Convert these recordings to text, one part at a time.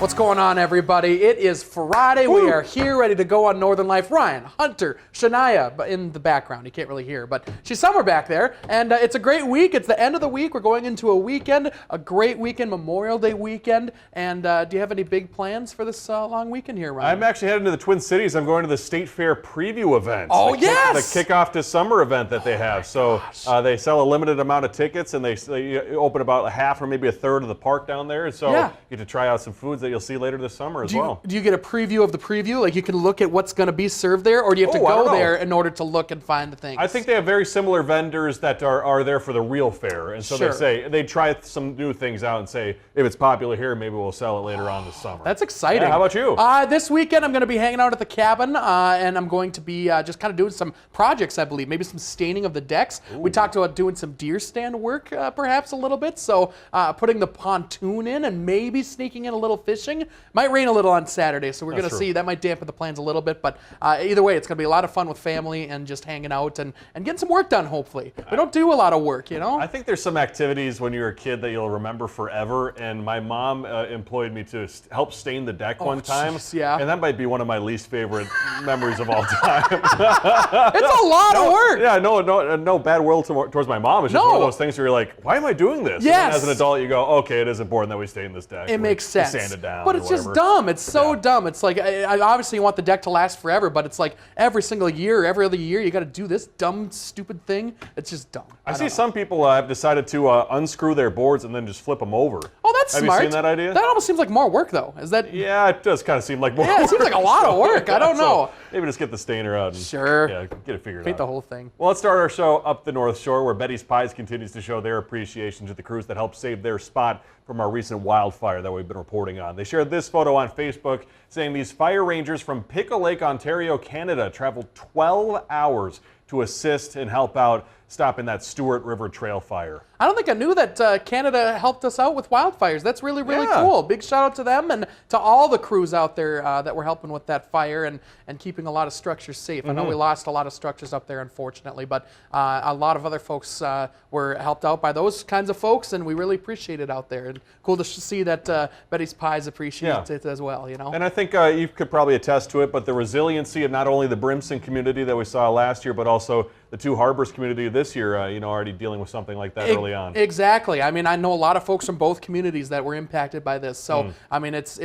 What's going on, everybody? It is Friday. We are here ready to go on Northern Life. Ryan, Hunter, Shania, but in the background. You can't really hear, but she's somewhere back there. And it's a great week. It's the end of the week. We're going into a weekend, a great weekend, Memorial Day weekend. And do you have any big plans for this long weekend here, Ryan? I'm actually heading to the Twin Cities. I'm going to the State Fair preview event. Oh, yes! The kickoff to summer event that they have. So they sell a limited amount of tickets, and they open about half or maybe a third of the park down there. So you get to try out some foods that you'll see later this summer as well. Do you get a preview of the preview? Like you can look at what's going to be served there, or do you have to go there in order to look and find the things? I think they have very similar vendors that are there for the real fair, and so they try some new things out and say if it's popular here, maybe we'll sell it later on this summer. That's exciting. Yeah, how about you? This weekend I'm going to be hanging out at the cabin, and I'm going to be just kind of doing some projects, I believe, maybe some staining of the decks. Ooh. We talked about doing some deer stand work, perhaps a little bit. So putting the pontoon in and maybe sneaking in a little fishing. Might rain a little on Saturday, so we're going to see. That might dampen the plans a little bit, but either way, it's going to be a lot of fun with family and just hanging out and getting some work done, hopefully. We don't do a lot of work, you know? I think there's some activities when you're a kid that you'll remember forever, and my mom employed me to help stain the deck one time, and that might be one of my least favorite memories of all time. It's a lot of work. Yeah, no bad will towards my mom. It's just one of those things where you're like, why am I doing this? Yes. And then as an adult, you go, okay, it is important that we stain this deck. It makes sense. Sand it down. But it's just dumb. It's so dumb. It's like, obviously you want the deck to last forever, but it's like every single year, every other year, you got to do this dumb, stupid thing. It's just dumb. I see some people have decided to unscrew their boards and then just flip them over. Oh, that's smart. Have you seen that idea? That almost seems like more work, though. Is that? Yeah, it does kind of seem like more work. Yeah, it seems like a lot of work. I don't know. So maybe just get the stainer out and get it figured out. Paint the whole thing. Well, let's start our show up the North Shore, where Betty's Pies continues to show their appreciation to the crews that helped save their spot from our recent wildfire that we've been reporting on. They shared this photo on Facebook saying these fire rangers from Pickle Lake, Ontario, Canada traveled 12 hours to assist and help out stopping that Stewart River Trail fire. I don't think I knew that Canada helped us out with wildfires. That's really, really cool. Big shout out to them and to all the crews out there that were helping with that fire and keeping a lot of structures safe. I know we lost a lot of structures up there, unfortunately, but a lot of other folks were helped out by those kinds of folks, and we really appreciate it out there. And cool to see that Betty's Pies appreciates it as well, you know? And I think you could probably attest to it, but the resiliency of not only the Brimson community that we saw last year, but also the Two Harbors community this year, already dealing with something like that early on. Exactly. I mean, I know a lot of folks from both communities that were impacted by this. So, I mean, it's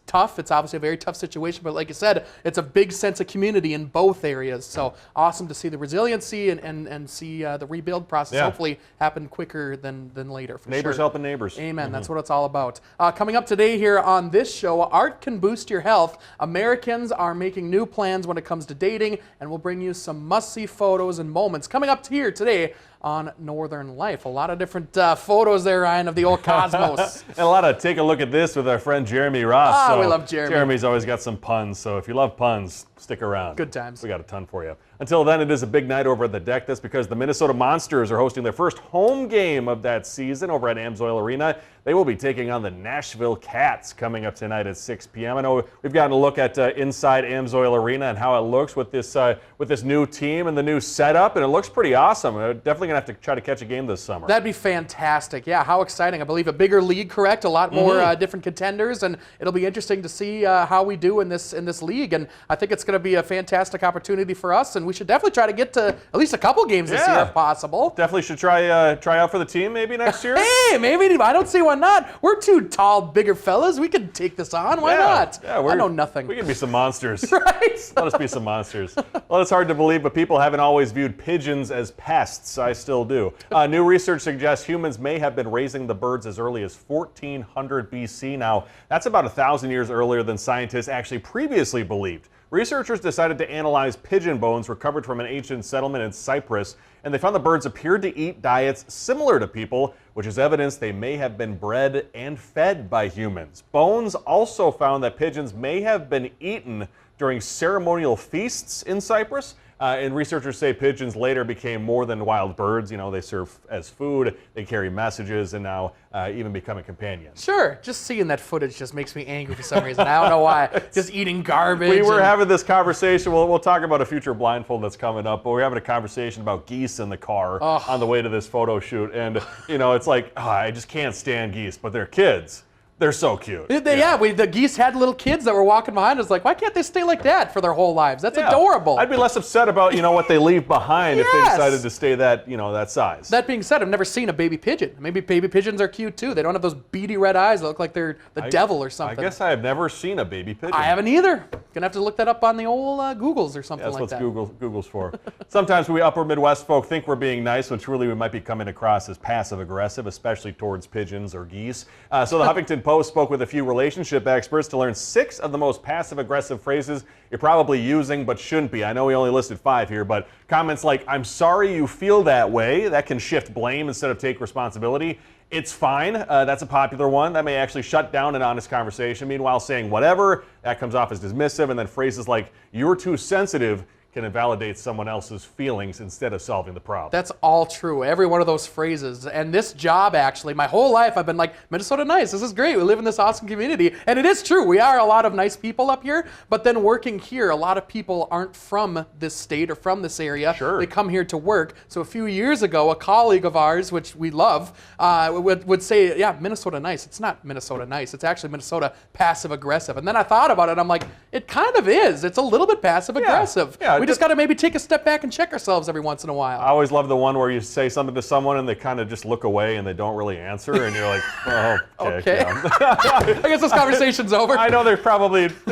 tough. It's obviously a very tough situation, but like you said, it's a big sense of community in both areas. So awesome to see the resiliency and see the rebuild process hopefully happen quicker than later. For neighbors helping neighbors. Amen. That's what it's all about. Coming up today here on this show, art can boost your health. Americans are making new plans when it comes to dating, and we'll bring you some must-see photos and moments coming up here today on Northern Life. A lot of different photos there, Ryan, of the old cosmos. And a lot of take a look at this with our friend Jeremy Ross. We love Jeremy. Jeremy's always got some puns, so if you love puns, stick around. Good times. We got a ton for you. Until then, it is a big night over at the deck. That's because the Minnesota Monsters are hosting their first home game of that season over at Amsoil Arena. They will be taking on the Nashville Cats coming up tonight at 6 p.m. I know we've gotten a look at inside Amsoil Arena and how it looks with this new team and the new setup, and it looks pretty awesome. We're definitely going to have to try to catch a game this summer. That'd be fantastic. Yeah, how exciting. I believe a bigger league, correct? A lot more different contenders, and it'll be interesting to see how we do in this league. And I think it's going to be a fantastic opportunity for us, and we should definitely try to get to at least a couple games this year if possible. Definitely should try out for the team maybe next year. Hey, maybe. I don't see why not. We're two tall, bigger fellas. We could take this on. Why not? Yeah, I know nothing. We can be some monsters. Right? Let us be some monsters. Well, it's hard to believe, but people haven't always viewed pigeons as pests. I still do. New research suggests humans may have been raising the birds as early as 1400 BC. Now, that's about 1,000 years earlier than scientists actually previously believed. Researchers decided to analyze pigeon bones recovered from an ancient settlement in Cyprus, and they found the birds appeared to eat diets similar to people, which is evidence they may have been bred and fed by humans. Bones also found that pigeons may have been eaten during ceremonial feasts in Cyprus. And researchers say pigeons later became more than wild birds. You know, they serve as food, they carry messages, and now even become a companion. Sure, just seeing that footage just makes me angry for some reason. I don't know why. Just eating garbage. We were having this conversation. We'll talk about a future blindfold that's coming up, but we're having a conversation about geese in the car on the way to this photo shoot. And, you know, it's like, I just can't stand geese, but they're kids. They're so cute. The geese had little kids that were walking behind us like, why can't they stay like that for their whole lives? That's adorable. I'd be less upset about, what they leave behind if they Yes. decided to stay that, that size. That being said, I've never seen a baby pigeon. Maybe baby pigeons are cute too. They don't have those beady red eyes that look like they're the devil or something. I guess I have never seen a baby pigeon. I haven't either. Gonna have to look that up on the old Googles or something That's like what that. Google's for. Sometimes we upper Midwest folk think we're being nice when truly we might be coming across as passive-aggressive, especially towards pigeons or geese. So the Huffington Post spoke with a few relationship experts to learn 6 of the most passive-aggressive phrases you're probably using but shouldn't be. I know we only listed 5 here, but comments like, I'm sorry you feel that way, that can shift blame instead of take responsibility. It's fine, that's a popular one. That may actually shut down an honest conversation. Meanwhile, saying whatever, that comes off as dismissive, and then phrases like, you're too sensitive, can invalidate someone else's feelings instead of solving the problem. That's all true. Every one of those phrases. And this job, actually, my whole life I've been like, Minnesota nice. This is great. We live in this awesome community. And it is true. We are a lot of nice people up here. But then working here, a lot of people aren't from this state or from this area. Sure. They come here to work. So a few years ago, a colleague of ours, which we love, would say, yeah, Minnesota nice. It's not Minnesota nice. It's actually Minnesota passive aggressive. And then I thought about it. I'm like, it kind of is. It's a little bit passive aggressive. Yeah, we just got to maybe take a step back and check ourselves every once in a while. I always love the one where you say something to someone and they kind of just look away and they don't really answer, and you're like, oh, okay. Yeah. I guess this conversation's over. I know there's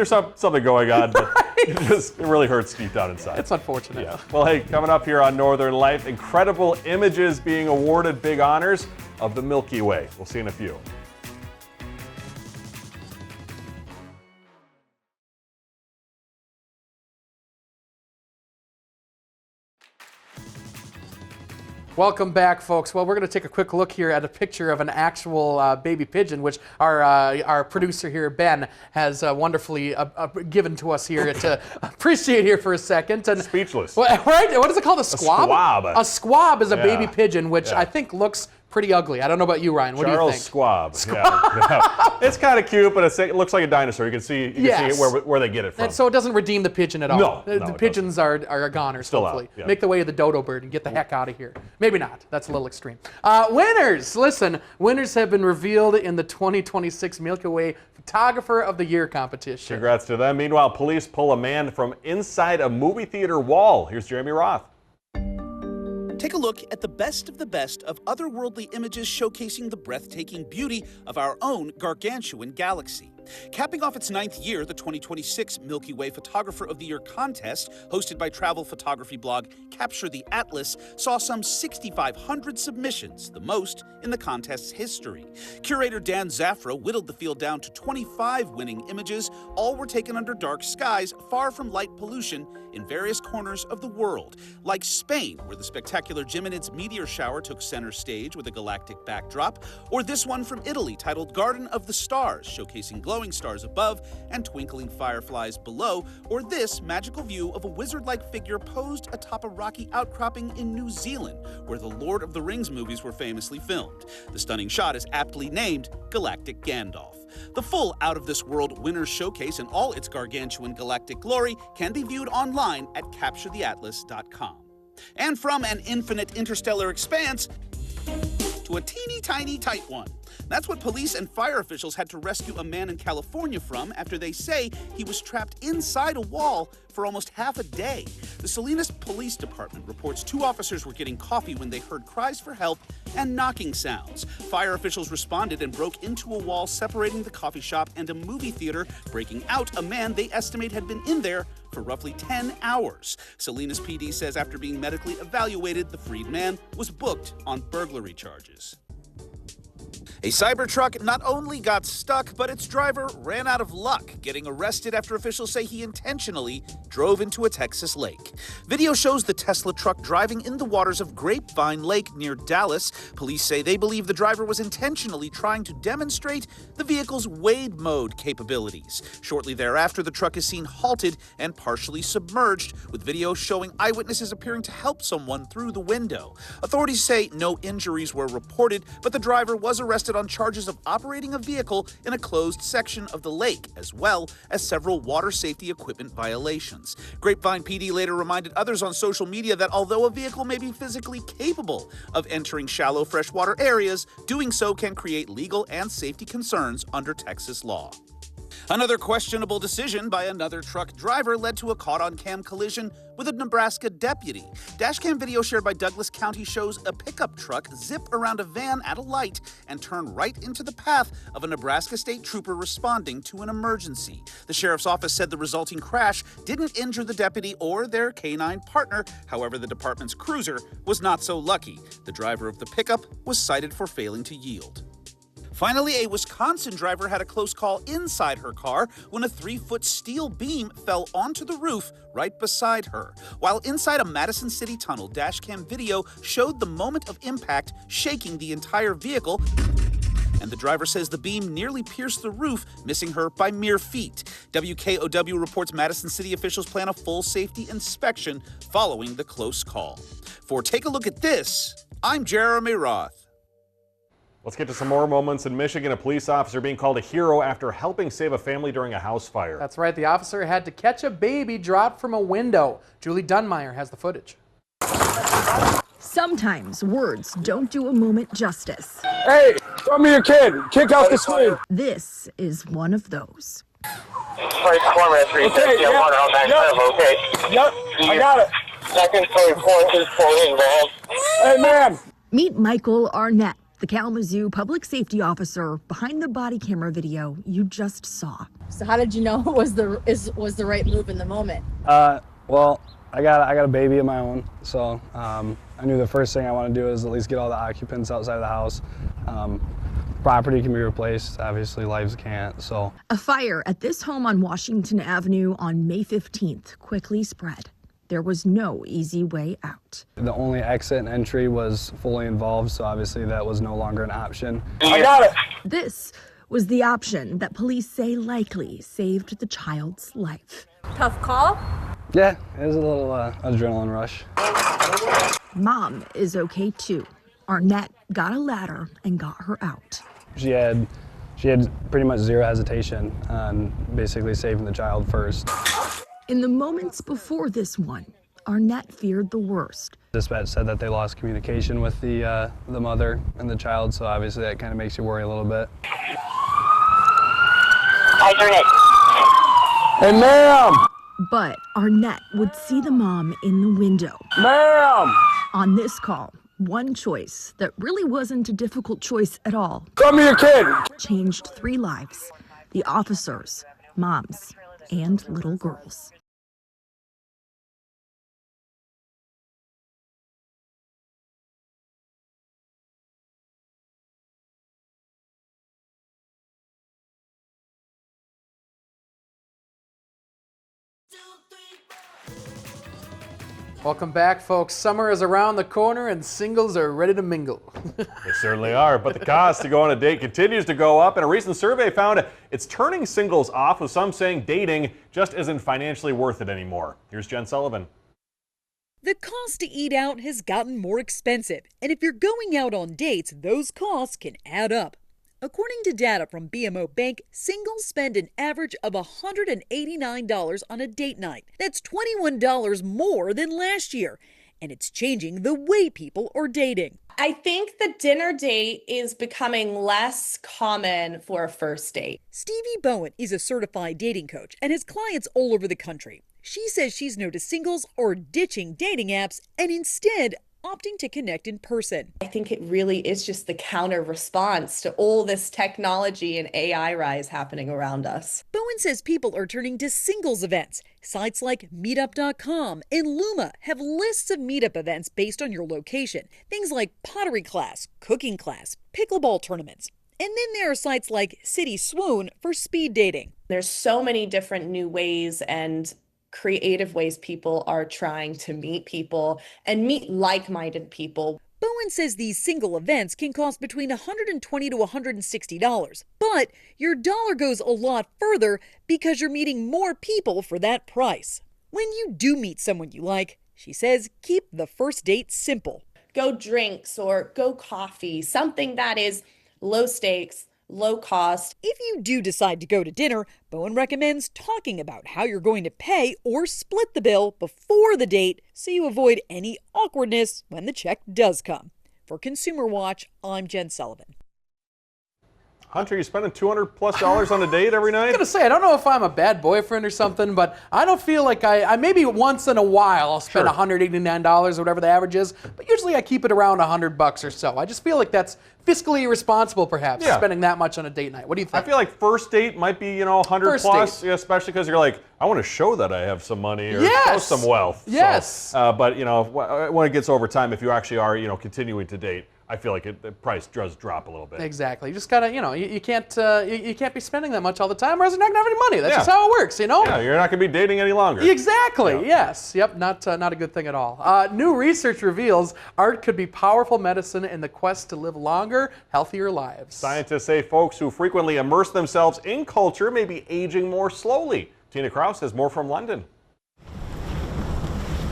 something going on, but it really hurts deep down inside. It's unfortunate. Yeah. Well, hey, coming up here on Northern Life, incredible images being awarded big honors of the Milky Way. We'll see you in a few. Welcome back, folks. Well, we're going to take a quick look here at a picture of an actual baby pigeon, which our producer here, Ben, has wonderfully given to us here to appreciate here for a second. And, Speechless. right? What is it called? A squab? squab. A squab is a Yeah. baby pigeon, which Yeah. I think looks pretty ugly. I don't know about you, Ryan. What do you Charles think? Schwab. Yeah. It's kind of cute, but it looks like a dinosaur. You can see, Yes. where they get it from. And so it doesn't redeem the pigeon at all. No, The it pigeons are goners, Still hopefully. out, yeah. Make the way of the dodo bird and get the heck out of here. Maybe not. That's a little extreme. Winners! Listen, winners have been revealed in the 2026 Milky Way Photographer of the Year competition. Congrats to them. Meanwhile, police pull a man from inside a movie theater wall. Here's Jeremy Roth. Take a look at the best of otherworldly images showcasing the breathtaking beauty of our own gargantuan galaxy. Capping off its 9th year, the 2026 Milky Way Photographer of the Year contest, hosted by travel photography blog Capture the Atlas, saw some 6,500 submissions, the most in the contest's history. Curator Dan Zaffro whittled the field down to 25 winning images. All were taken under dark skies, far from light pollution, in various corners of the world, like Spain, where the spectacular Geminids meteor shower took center stage with a galactic backdrop, or this one from Italy titled Garden of the Stars, showcasing glowing stars above and twinkling fireflies below, or this magical view of a wizard-like figure posed atop a rocky outcropping in New Zealand, where the Lord of the Rings movies were famously filmed. The stunning shot is aptly named Galactic Gandalf. The full Out of This World Winners Showcase in all its gargantuan galactic glory can be viewed online at CaptureTheAtlas.com. And from an infinite interstellar expanse to a teeny tiny tight one. That's what police and fire officials had to rescue a man in California from after they say he was trapped inside a wall for almost half a day. The Salinas Police Department reports 2 officers were getting coffee when they heard cries for help and knocking sounds. Fire officials responded and broke into a wall separating the coffee shop and a movie theater, breaking out a man they estimate had been in there for roughly 10 hours. Salinas PD says after being medically evaluated, the freed man was booked on burglary charges. A Cybertruck not only got stuck, but its driver ran out of luck, getting arrested after officials say he intentionally drove into a Texas lake. Video shows the Tesla truck driving in the waters of Grapevine Lake near Dallas. Police say they believe the driver was intentionally trying to demonstrate the vehicle's wade mode capabilities. Shortly thereafter, the truck is seen halted and partially submerged, with video showing eyewitnesses appearing to help someone through the window. Authorities say no injuries were reported, but the driver was arrested arrested on charges of operating a vehicle in a closed section of the lake, as well as several water safety equipment violations. Grapevine PD later reminded others on social media that although a vehicle may be physically capable of entering shallow freshwater areas, doing so can create legal and safety concerns under Texas law. Another questionable decision by another truck driver led to a caught-on-cam collision with a Nebraska deputy. Dashcam video shared by Douglas County shows a pickup truck zip around a van at a light and turn right into the path of a Nebraska state trooper responding to an emergency. The sheriff's office said the resulting crash didn't injure the deputy or their canine partner. However, the department's cruiser was not so lucky. The driver of the pickup was cited for failing to yield. Finally, a Wisconsin driver had a close call inside her car when a 3-foot steel beam fell onto the roof right beside her. While inside a Madison City tunnel, dashcam video showed the moment of impact shaking the entire vehicle, and the driver says the beam nearly pierced the roof, missing her by mere feet. WKOW reports Madison City officials plan a full safety inspection following the close call. For Take a Look at This, I'm Jeremy Roth. Let's get to some more moments in Michigan. A police officer being called a hero after helping save a family during a house fire. That's right. The officer had to catch a baby dropped from a window. Julie Dunmeyer has the footage. Sometimes words don't do a moment justice. Hey, throw me your kid. Kick out the screen. This is one of those. Okay, yep, I got it. Second story porch is fully involved. Hey, man. Meet Michael Arnett, the Kalamazoo public safety officer behind the body camera video you just saw. So how did you know it was the right move in the moment? Well, I got a baby of my own, so I knew the first thing I want to do is at least get all the occupants outside of the house. Property can be replaced, obviously lives can't, so. A fire at this home on Washington Avenue on May 15th quickly spread. There was no easy way out. The only exit and entry was fully involved, so obviously that was no longer an option. I got it. This was the option that police say likely saved the child's life. Tough call? Yeah, it was a little adrenaline rush. Mom is okay too. Arnett got a ladder and got her out. She had pretty much zero hesitation on basically saving the child first. In the moments before this one, Arnett feared the worst. Dispatch said that they lost communication with the mother and the child, so obviously that kind of makes you worry a little bit. Hi, Arnett. Hey, ma'am. But Arnett would see the mom in the window. Ma'am. On this call, one choice that really wasn't a difficult choice at all Throw me your kid. changed 3 lives: the officers, moms, and little girls. Welcome back, folks. Summer is around the corner and singles are ready to mingle. They certainly are, but the cost to go on a date continues to go up, and a recent survey found it's turning singles off, with some saying dating just isn't financially worth it anymore. Here's Jen Sullivan. The cost to eat out has gotten more expensive, and if you're going out on dates, those costs can add up. According to data from BMO Bank, singles spend an average of $189 on a date night. That's $21 more than last year, and it's changing the way people are dating. I think the dinner date is becoming less common for a first date. Stevie Bowen is a certified dating coach and has clients all over the country. She says she's noticed singles are ditching dating apps and instead opting to connect in person. I think it really is just the counter response to all this technology and AI rise happening around us. Bowen says people are turning to singles events. Sites like Meetup.com and Luma have lists of meetup events based on your location. Things like pottery class, cooking class, pickleball tournaments. And then there are sites like City Swoon for speed dating. There's so many different new ways and creative ways people are trying to meet people and meet like-minded people. Bowen says these single events can cost between $120 to $160, but your dollar goes a lot further because you're meeting more people for that price. When you do meet someone you like, she says keep the first date simple. Go drinks or go coffee, something that is low stakes, low cost. If you do decide to go to dinner, Bowen recommends talking about how you're going to pay or split the bill before the date so you avoid any awkwardness when the check does come. For Consumer Watch, I'm Jen Sullivan. Hunter, you spending $200+ on a date every night? I was gonna say, I don't know if I'm a bad boyfriend or something, but I don't feel like I maybe once in a while I'll spend Sure. $189 or whatever the average is, but usually I keep it around $100 or so. I just feel like that's fiscally irresponsible, perhaps, Yeah. spending that much on a date night. What do you think? I feel like first date might be, 100 First plus, date. yeah, especially because you're like, I want to show that I have some money or Yes. show some wealth. Yes. So, but when it gets over time, if you actually are, continuing to date, I feel like the price does drop a little bit. Exactly. You just gotta, you can't be spending that much all the time, or else you're not gonna have any money. That's Yeah. just how it works, Yeah, you're not going to be dating any longer. Exactly. Yeah. Yes. Yep. Not a good thing at all. New research reveals art could be powerful medicine in the quest to live longer, healthier lives. Scientists say folks who frequently immerse themselves in culture may be aging more slowly. Tina Kraus has more from London.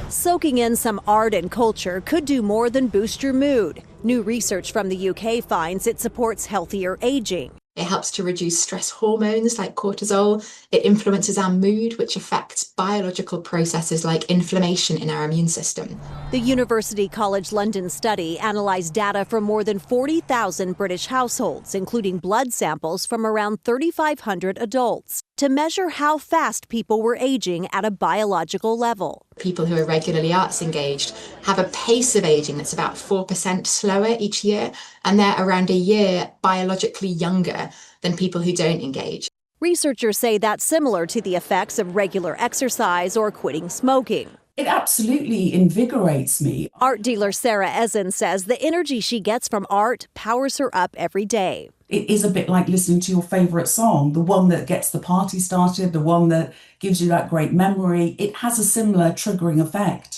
Soaking in some art and culture could do more than boost your mood. New research from the UK finds it supports healthier aging. It helps to reduce stress hormones like cortisol. It influences our mood, which affects biological processes like inflammation in our immune system. The University College London study analyzed data from more than 40,000 British households, including blood samples from around 3,500 adults, to measure how fast people were aging at a biological level. People who are regularly arts engaged have a pace of aging that's about 4% slower each year, and they're around a year biologically younger than people who don't engage. Researchers say that's similar to the effects of regular exercise or quitting smoking. It absolutely invigorates me. Art dealer Sarah Ezen says the energy she gets from art powers her up every day. It is a bit like listening to your favourite song, the one that gets the party started, the one that gives you that great memory. It has a similar triggering effect.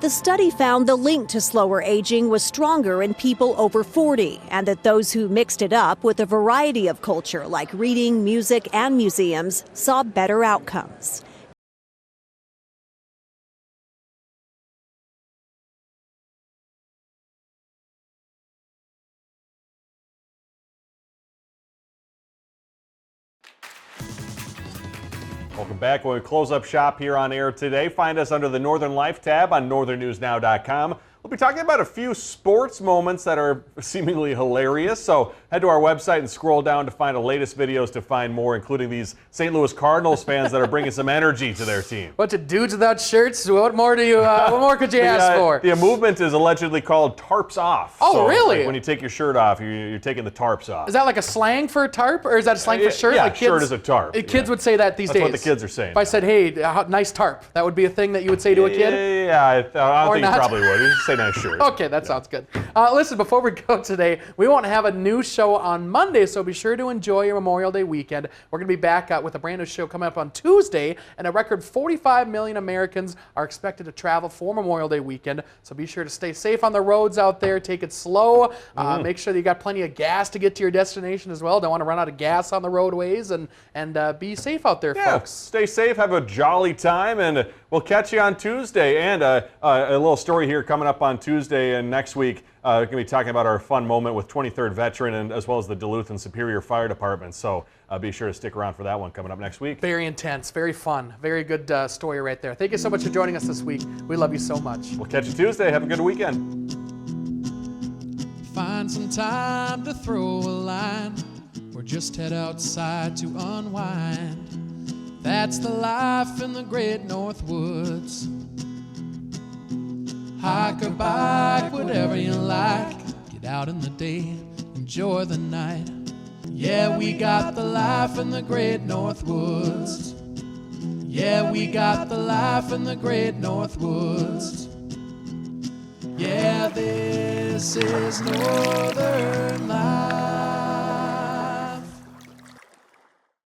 The study found the link to slower aging was stronger in people over 40, and that those who mixed it up with a variety of culture like reading, music, and museums saw better outcomes. Welcome back. When we close up shop here on air today, find us under the Northern Life tab on northernnewsnow.com. We'll be talking about a few sports moments that are seemingly hilarious. So head to our website and scroll down to find the latest videos to find more, including these St. Louis Cardinals fans that are bringing some energy to their team. Bunch of dudes without shirts. What more do you? What more could you ask for? The movement is allegedly called tarps off. Oh, So, really? like, when you take your shirt off, you're taking the tarps off. Is that like a slang for tarp, or is that a slang for shirt? Yeah, like kids, shirt is a tarp. Kids would say that these That's days. what the kids are saying. If I said, "Hey, nice tarp," that would be a thing that you would say to a kid. Yeah, I don't Or think you not. probably would. You just say nice shirt. Okay, that sounds good. Listen, before we go today, we won't have a new show on Monday, so be sure to enjoy your Memorial Day weekend. We're going to be back with a brand new show coming up on Tuesday, and a record 45 million Americans are expected to travel for Memorial Day weekend. So be sure to stay safe on the roads out there. Take it slow. Make sure that you got plenty of gas to get to your destination as well. Don't want to run out of gas on the roadways, and be safe out there, folks. Stay safe, have a jolly time, and we'll catch you on Tuesday. And a little story here coming up on Tuesday and next week. We're going to be talking about our fun moment with 23rd Veteran, and as well as the Duluth and Superior Fire Department. So be sure to stick around for that one coming up next week. Very intense, very fun, very good story right there. Thank you so much for joining us this week. We love you so much. We'll catch you Tuesday. Have a good weekend. Find some time to throw a line, or just head outside to unwind. That's the life in the great North Woods. Hike or bike, whatever you like. Get out in the day, enjoy the night. Yeah, we got the life in the great North Woods. Yeah, we got the life in the great North Woods. Yeah, this is Northern Life.